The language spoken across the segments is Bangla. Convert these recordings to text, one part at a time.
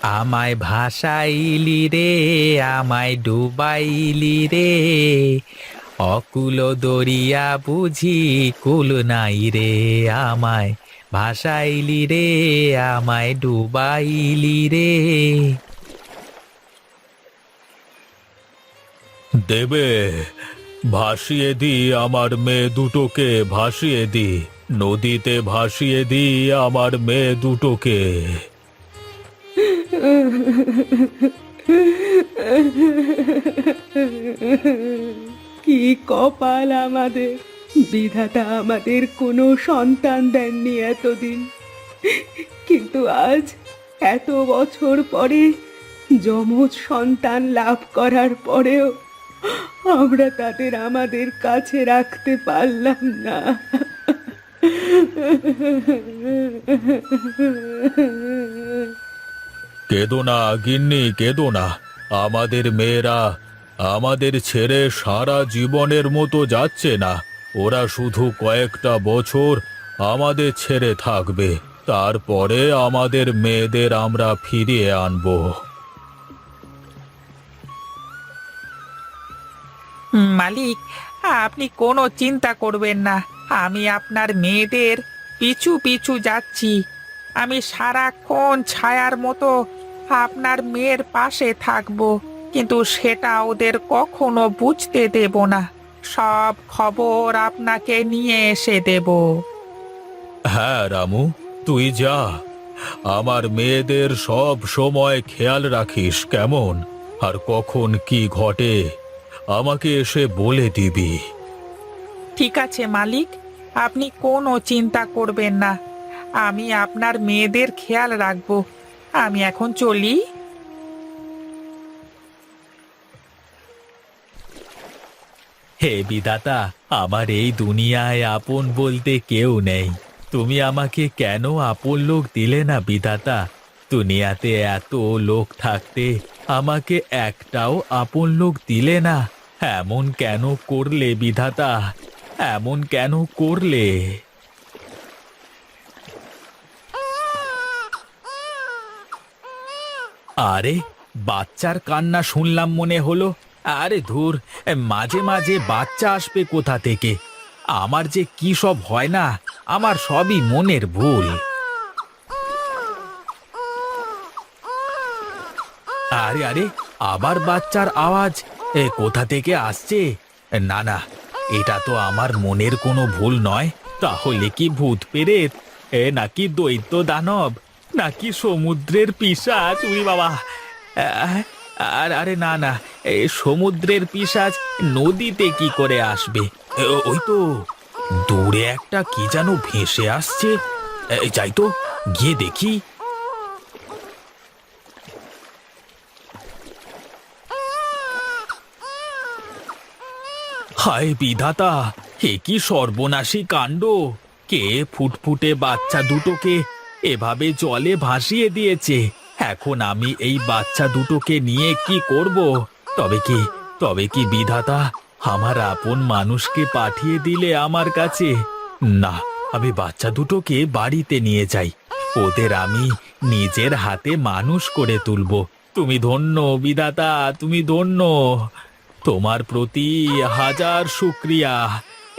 আমায় ভাসাইলি রে, আমায় ডুবাইলি রে, অকুল দরিয়া বুঝি কুল নাই রে। আমায় ভাসাইলি রে, আমায় ডুবাইলি রে। দেবে, ভাসিয়ে দি আমার মেয়ে দুটোকে, ভাসিয়ে দি নদীতে, ভাসিয়ে দি আমার মেয়ে দুটোকে। কি কপাল আমাদের! বিধাতা আমাদের কোনো সন্তান দেননি এতদিন, কিন্তু আজ এত বছর পরে যমজ সন্তান লাভ করার পরেও আমরা তাদের আমাদের কাছে রাখতে পারলাম না। কেঁদো না গিন্নি, কেঁদো না। আমাদের মেয়েরা আমাদের ছেড়ে সারা জীবনের মতো যাচ্ছে না। ওরা শুধু কয়েকটা বছর আমাদের ছেড়ে থাকবে, তারপরে আমাদের মেয়েদের আমরা ফিরিয়ে আনবো। মালিক, আপনি কোনো চিন্তা করবেন না। আমি আপনার মেয়েদের পিছু পিছু যাচ্ছি। আমি সারাক্ষণ ছায়ার মতো আপনার মেয়ের পাশে থাকব, কিন্তু সেটা ওদের কখনো বুঝতে দেব না। সব খবর আপনাকে নিয়ে এসে দেব। হ্যাঁ রামু, তুই যা। আমার মেয়েদের সব সময় খেয়াল রাখিস কেমন, আর কখন কি ঘটে আমাকে এসে বলে দিবি। ঠিক আছে মালিক, আপনি কোনো চিন্তা করবেন না। আমি আপনার মেয়েদের খেয়াল রাখব। আমি এখন চলি। হে বিধাতা, আমার এই দুনিয়ায় আপন বলতে কেউ নেই। তুমি আমাকে কেন আপন লোক দিলে না বিধাতা? দুনিয়াতে এত লোক থাকতে আমাকে একটাও আপন লোক দিলে না। এমন কেন করলে বিধাতা? এমন কেন করলে? আরে, বাচ্চার কান্না শুনলাম মনে হলো। আরে ধুর, মাঝে মাঝে বাচ্চা আসবে কোথা থেকে? আমার যে কি সব হয় না, আমার সবই মনের ভুল। আরে আরে, আবার বাচ্চার আওয়াজ কোথা থেকে আসছে? না না, এটা তো আমার মনের কোনো ভুল নয়। তাহলে কি ভূত পেরেত, নাকি দৈত্য দানব, নাকি সমুদ্রের পিশাচ? উই বাবা! আহ, আর আরে না না, সমুদ্রের পিশাচ নদীতে কি করে আসবে? ওই তো দূরে একটা কি যেন ভেসে আসছে। যাই তো, গিয়ে দেখি। হায় বিধাতা, হে কি সর্বনাশী কাণ্ড! কে ফুটফুটে বাচ্চা দুটোকে এভাবে জলে ভাসিয়ে দিয়েছে? এখন আমি এই বাচ্চা দুটোকে নিয়ে কি করব? তবে কি বিধাতা আমার আপন মানুষকে পাঠিয়ে দিলে আমার কাছে? না, আমি বাচ্চা দুটোকে বাড়িতে নিয়ে যাই। ওদের আমি নিজের হাতে মানুষ করে তুলব। তুমি ধন্য বিধাতা, তুমি ধন্য। তোমার প্রতি হাজার শুক্রিয়া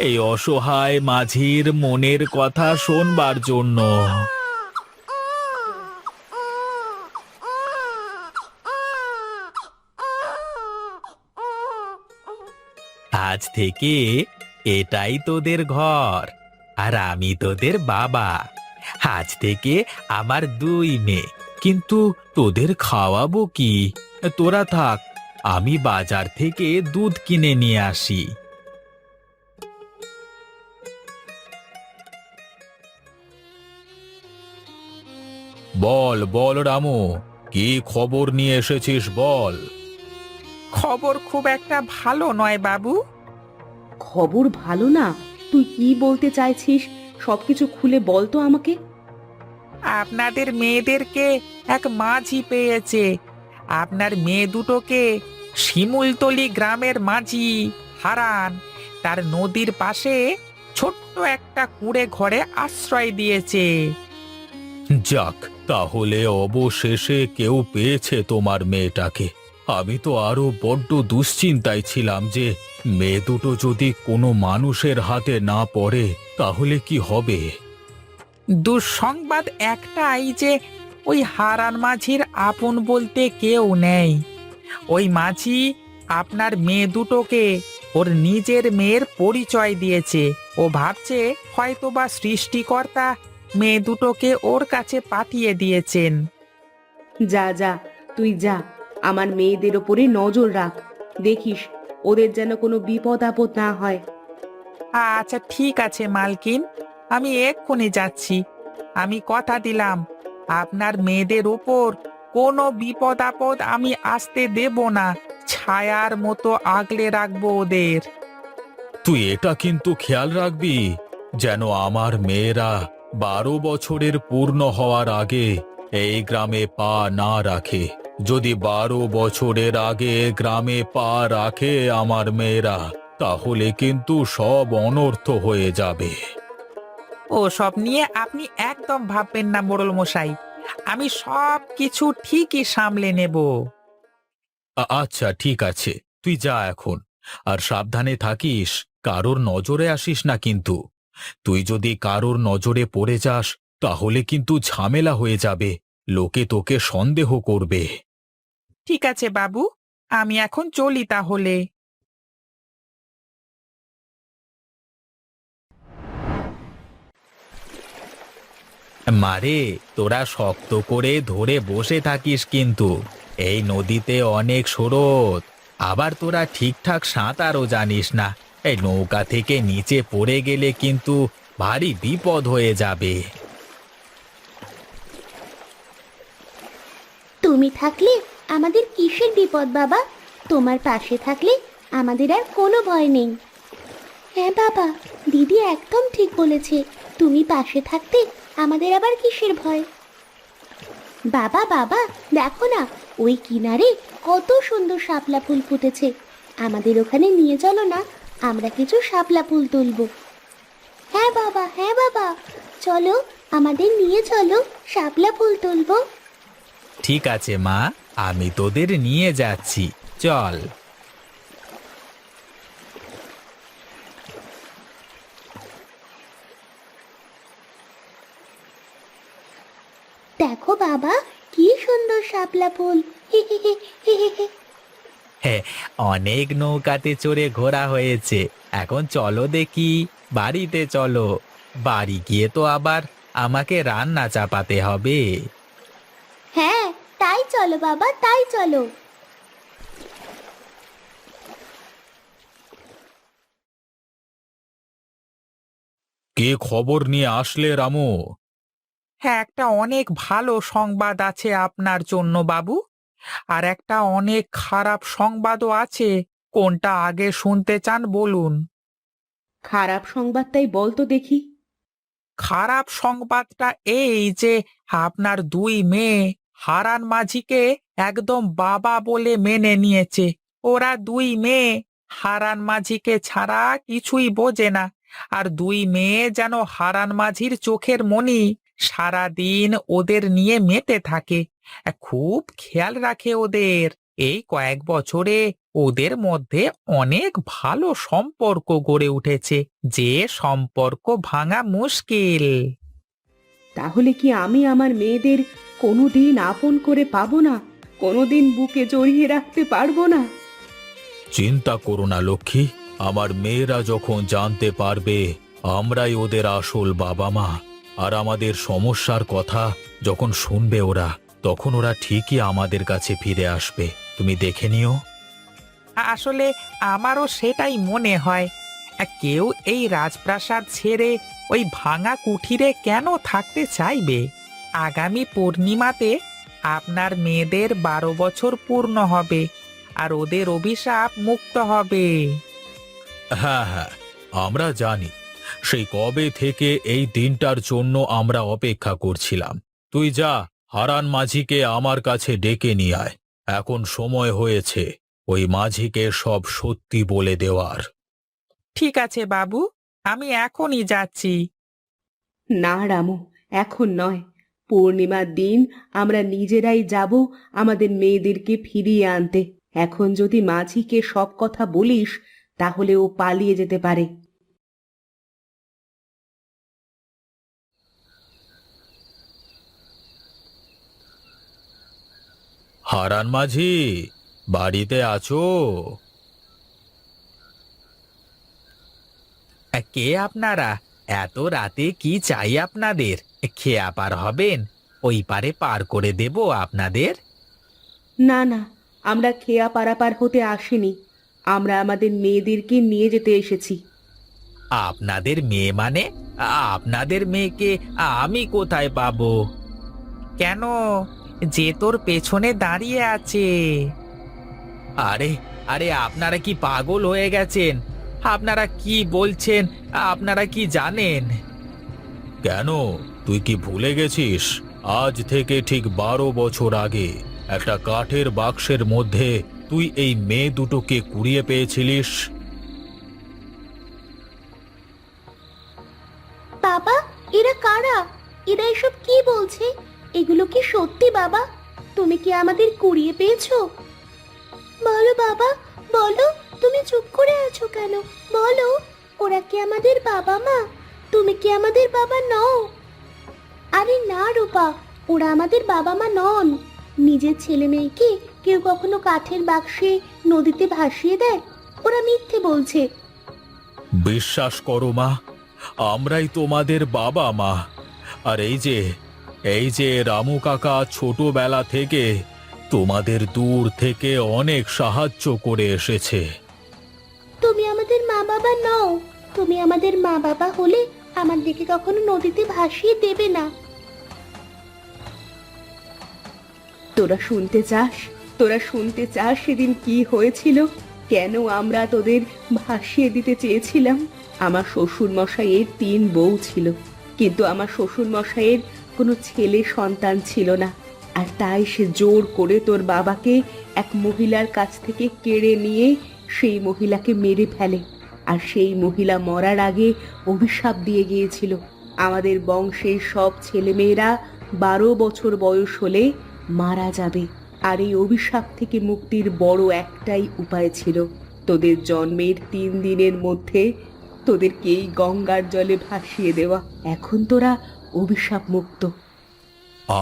এই অসহায় মাঝির মনের কথা শোনবার জন্য। আজ থেকে এটাই তোদের ঘর, আর আমি তোদের বাবা। আজ থেকে আমার দুই মেয়ে, কিন্তু তোদের খাওয়াবো কি? তোরা থাক, আমি বাজার থেকে দুধ কিনে নিয়ে আসি। বল বল রামু, কি খবর নিয়ে এসেছিস বল। খবর খুব একটা ভালো নয় বাবু। খবর ভালো না? তুই কি বলতে চাইছিস? সবকিছু খুলে বল তো আমাকে। আপনাদের মেয়েদেরকে এক মাঝি পেয়েছে। আপনার মেয়ে দুটোকে শিমুলতলি গ্রামের মাঝি হারান তার নদীর পাশে ছোট্ট একটা কুঁড়ে ঘরে আশ্রয় দিয়েছে। যাক, তাহলে অবশেষে কেউ পেয়েছে তোমার মেয়েটাকে। আমি তো আরো বড্ড দুশ্চিন্তায় ছিলাম যে মেয়ে দুটো যদি কোনো মানুষের হাতে না পড়ে তাহলে কি হবে। দুঃসংবাদ একটাই যে ওই হারান মাঝির আপন বলতে কেউ নেই। ওই মাঝি আপনার মেয়ে দুটোকে ওর নিজের মেয়ের পরিচয় দিয়েছে। ও ভাবছে হয়তোবা সৃষ্টিকর্তা মেয়ে দুটোকে ওর কাছে পাঠিয়ে দিয়েছেন। যা যা, তুই যা, আমার মেয়েদের ওপরে নজর রাখ, দেখিস ওদের যেন কোনো বিপদ আপদ না হয়। আচ্ছা ঠিক আছে মালকিন, আমি এক্ষুনি যাচ্ছি। আমি কথা দিলাম আপনার মেয়েদের উপর কোনো বিপদ আপদ আমি আসতে দেব না। ছায়ার মতো আগলে রাখবো ওদের। তুই এটা কিন্তু খেয়াল রাখবি যেন আমার মেয়েরা 12 বছরের পূর্ণ হওয়ার আগে এই গ্রামে পা না রাখে। যদি 12 বছরের আগে গ্রামে পা রাখে আমার মেয়েরা, তাহলে কিন্তু সব অনর্থ হয়ে যাবে। ও সব নিয়ে আপনি একদম ভাববেন না মোড়ল মশাই, আমি সব কিছু ঠিকই সামলে নেব। আচ্ছা ঠিক আছে, তুই যা এখন। আর সাবধানে থাকিস, কারোর নজরে আসিস না কিন্তু। তুই যদি কারোর নজরে পড়ে যাস তাহলে কিন্তু ঝামেলা হয়ে যাবে, লোকে তোকে সন্দেহ করবে। ঠিক আছে বাবু, আমি এখন চলি তাহলে। মারে, তোরা শক্ত করে ধরে বসে থাকিস কিন্তু। এই নদীতে অনেক স্রোত, আবার তোরা ঠিকঠাক সাঁতারও জানিস না। এই নৌকা থেকে নিচে পড়ে গেলে কিন্তু ভারী বিপদ হয়ে যাবে। তুমি থাকলে আমাদের কিসের বিপদ বাবা? তোমার পাশে থাকলে আমাদের আর কোনো ভয় নেই। হ্যাঁ বাবা, দিদি একদম ঠিক বলেছে। তুমি পাশে থাকতে আমাদের আবার কিসের ভয়? বাবা বাবা, দেখো না, ওই কিনারে কত সুন্দর শাপলা ফুল ফুটেছে। আমাদের ওখানে নিয়ে চলো না, আমরা কিছু শাপলা ফুল তুলবো। হ্যাঁ বাবা, হ্যাঁ বাবা, চলো, আমাদের নিয়ে চলো, শাপলা ফুল তুলবো। ঠিক আছে মা, আমি তোদের নিয়ে যাচ্ছি, চল। দেখো বাবা, কি সুন্দর শাপলা ফুল। হে হে হে হে হে হে। হ্যাঁ, অনেক নৌকাতে চড়ে ঘোরা হয়েছে, এখন চলো দেখি বাড়িতে চলো। বাড়ি গিয়ে তো আবার আমাকে রান্না চাপাতে হবে। হ্যাঁ, তাই চলো বাবা, তাই চলো। কে খবর নিয়ে আসলে রামু? হ্যাঁ, একটা অনেক ভালো সংবাদ আছে আপনার জন্য বাবু, আর একটা অনেক খারাপ সংবাদও আছে। কোনটা আগে শুনতে চান বলুন? খারাপ সংবাদটাই বল তো দেখি। খারাপ সংবাদটা এই যে আপনার দুই মেয়ে হারান মাঝিকে একদম বাবা বলে মেনে নিয়েছে। ওরা দুই মেয়ে হারান মাঝিকে ছাড়া কিছুই বোঝে না। আর দুই মেয়ে যেন হারান মাঝির চোখের মণি, সারাদিন ওদের নিয়ে মেতে থাকে, খুব খেয়াল রাখে ওদের। এই কয়েক বছরে ওদের মধ্যে অনেক ভালো সম্পর্ক গড়ে উঠেছে, যে সম্পর্ক ভাঙা মুশকিল। তাহলে কি আমি আমার মেয়েদের কোনোদিন আপন করে পাবো না? কোনোদিন বুকে জড়িয়ে রাখতে পারবো না? চিন্তা করো না লক্ষ্মী, আমার মেয়েরা যখন জানতে পারবে আমরাই ওদের আসল বাবা মা, আর আমাদের সমস্যার কথা যখন শুনবে ওরা, তখন ওরা ঠিকই আমাদের কাছে ফিরে আসবে। তুমি দেখে নিও। আসলে আমারও সেটাই মনে হয়। কেউ এই রাজপ্রাসাদ ছেড়ে ওই ভাঙা কুঠিরে কেন থাকতে চাইবে? আগামী পূর্ণিমাতে আপনার মেয়েদের 12 বছর পূর্ণ হবে, আর ওদের অভিশাপ মুক্ত হবে। হ্যাঁ হ্যাঁ, আমরা জানি। সেই কবে থেকে এই দিনটার জন্য আমরা অপেক্ষা করছিলাম। তুই যা, হারান মাঝিকে আমার কাছে ডেকে নিয়ে আয়। এখন সময় হয়েছে ওই মাঝিকে সব সত্যি বলে দেওয়ার। ঠিক আছে বাবু, আমি এখনই যাচ্ছি। না রামু, এখন নয়। পূর্ণিমার দিন আমরা নিজেরাই যাব আমাদের মেয়েদেরকে ফিরিয়ে আনতে। এখন যদি মাঝিকে সব কথা বলিস তাহলে ও পালিয়ে যেতে পারে। হারান মাঝি, বাড়িতে আছো? কে আপনারা? এত রাতে কি চাই আপনাদের? খেয়া পার হবেন? ওই পারে পার করে দেব আপনাদের। না না, আমরা খেয়া পারাপার হতে আসিনি, আমরা আমাদের মেয়েদেরকে নিয়ে যেতে এসেছি। আপনাদের মেয়ে মানে? আপনাদের মেয়েকে আমি কোথায় পাবো? কেন, যে তোর পেছনে দাঁড়িয়ে আছে। আরে আরে, আপনারা কি পাগল হয়ে গেছেন? আপনারা কি বলছেন? আপনারা কি জানেন? কেন, তুই কি ভুলে গেছিস? আজ থেকে ঠিক 12 বছর আগে একটা কাঠের বাক্সের মধ্যে তুই এই মেয়ে দুটোকে কুড়িয়ে পেয়েছিলিস। বাবা, এরা কারা? এরা এসব কি বলছে? এগুলো কি সত্যি বাবা? তুমি কি আমাদের কুড়িয়ে পেয়েছো? বলো বাবা, বলো, তুমি চুপ করে আছো কেন? বলো, ওরা কি আমাদের বাবা মা? তুমি কি আমাদের বাবা নও? আরে না রূপা, ওরা আমাদের বাবা মা নন। নিজের ছেলে মেয়েকে কেউ কখনো কাঠের বাক্সে নদীতে ভাসিয়ে দেয়? ওরা মিথ্যে বলছে। বিশ্বাস করো মা, আমরাই তোমাদের বাবা মা। আর এই যে রামু কাকা ছোটবেলা থেকে তোমাদের দূর থেকে অনেক সাহায্য করে এসেছে। তুমি আমাদের মা বাবা নও। তুমি আমাদের মা বাবা হলে আমাদেরকে কখনো নদীতে ভাসিয়ে দেবে না। তোরা শুনতে চাস? তোরা শুনতে চাস সেদিন কি হয়েছিল? কেন আমরা তোদের ভাসিয়ে দিতে চেয়েছিলাম? আমার শ্বশুর মশাইয়ের 3 বউ ছিল, কিন্তু আমার শ্বশুর মশাইয়ের কোনো ছেলে সন্তান ছিল না। আর তাই সে জোর করে তোর বাবাকে এক মহিলার কাছ থেকে কেড়ে নিয়ে সেই মহিলাকে মেরে ফেলে। আর সেই মহিলা মরার আগে অভিশাপ দিয়ে গিয়েছিল, আমাদের বংশের সব ছেলেমেয়েরা 12 বছর বয়স হলে মারা যাবে। আর এই অভিশাপ থেকে মুক্তির বড় একটাই উপায় ছিল, তোদের জন্মের 3 দিনের মধ্যে তোদেরকে এই গঙ্গার জলে ভাসিয়ে দেওয়া। এখন তোরা অভিশাপ মুক্ত।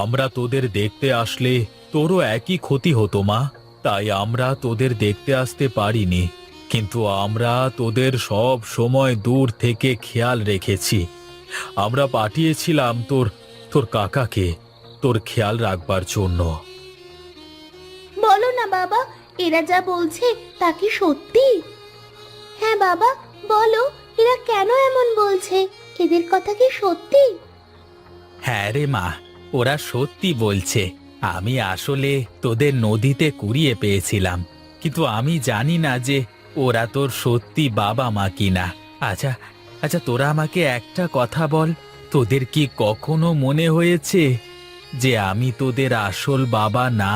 আমরা তোদের দেখতে আসলে তোরও একই ক্ষতি হতো মা, তাই আমরা তোদের দেখতে আসতে পারিনি। কিন্তু আমরা তোদের সব সময় দূর থেকে খেয়াল রেখেছি। আমরা পাঠিয়েছিলাম তোর কাকাকে তোর খেয়াল রাখবার জন্য। বলো না বাবা, এরা যা বলছে তা কি সত্যি? হ্যাঁ বাবা, বলো, এরা কেন এমন বলছে? এদের কথা কি সত্যি? হ্যাঁ রে মা, ওরা সত্যি বলছে। আমি আসলে তোদের নদীতে কুড়িয়ে পেয়েছিলাম, কিন্তু আমি জানি না যে ওরা তোর সত্যি বাবা মা কিনা। আচ্ছা আচ্ছা, তোরা আমাকে একটা কথা বল, তোদের কি কখনো মনে হয়েছে যে আমি তোদের আসল বাবা না?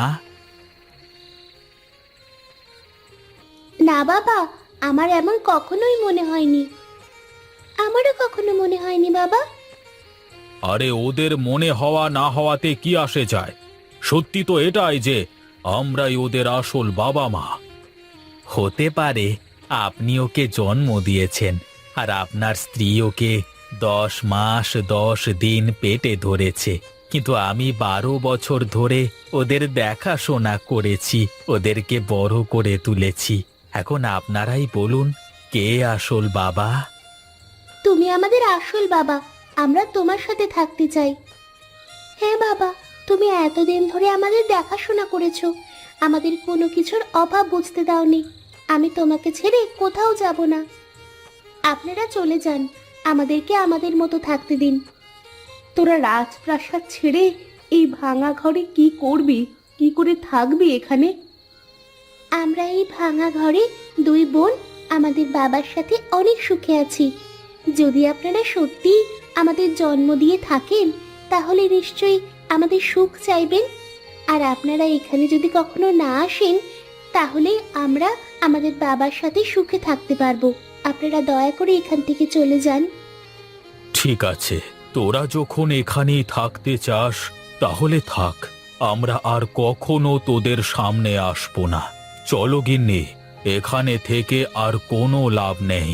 না বাবা, আমার এমন কখনোই মনে হয়নি। আমারও কখনো মনে হয়নি বাবা। আরে ওদের মনে হওয়া না হওয়াতে কি আসে যায়? সত্যি তো এটাই যে আমরাই ওদের আসল বাবা মা। হতে পারে আপনি ওকে জন্ম দিয়েছেন, আর আপনার স্ত্রী ওকে 10 মাস 10 দিন পেটে ধরেছে, কিন্তু আমি 12 বছর ধরে ওদের দেখাশোনা করেছি, ওদেরকে বড় করে তুলেছি। এখন আপনারাই বলুন, কে আসল বাবা? তুমি আমাদের আসল বাবা, আমরা তোমার সাথে থাকতে চাই। হ্যাঁ বাবা, তুমি এতদিন ধরে আমাদের দেখাশোনা করেছো, আমাদের কোনো কিছুর অভাব বুঝতে দাওনি। আমি তোমাকে ছেড়ে কোথাও যাব না। আপনারা চলে যান, আমাদেরকে আমাদের মতো থাকতে দিন। তোরা রাজপ্রাসাদ ছেড়ে এই ভাঙা ঘরে কি করবি? কি করে থাকবি এখানে? আমরা এই ভাঙা ঘরে 2 বোন আমাদের বাবার সাথে অনেক সুখে আছি। যদি আপনারা সত্যি আমাদের জন্ম দিয়ে থাকেন, তাহলে নিশ্চয়ই আমাদের সুখ চাইবেন। আর আপনারা এখানে যদি কখনো না আসেন, তাহলে আমরা আমাদের বাবার সাথে সুখে থাকতে পারবো। আপনারা দয়া করে এখান থেকে চলে যান। ঠিক আছে, তোরা যখন এখানেই থাকতে চাস তাহলে থাক, আমরা আর কখনো তোদের সামনে আসবো না। চলো গিন্নি, এখানে থেকে আর কোনো লাভ নেই।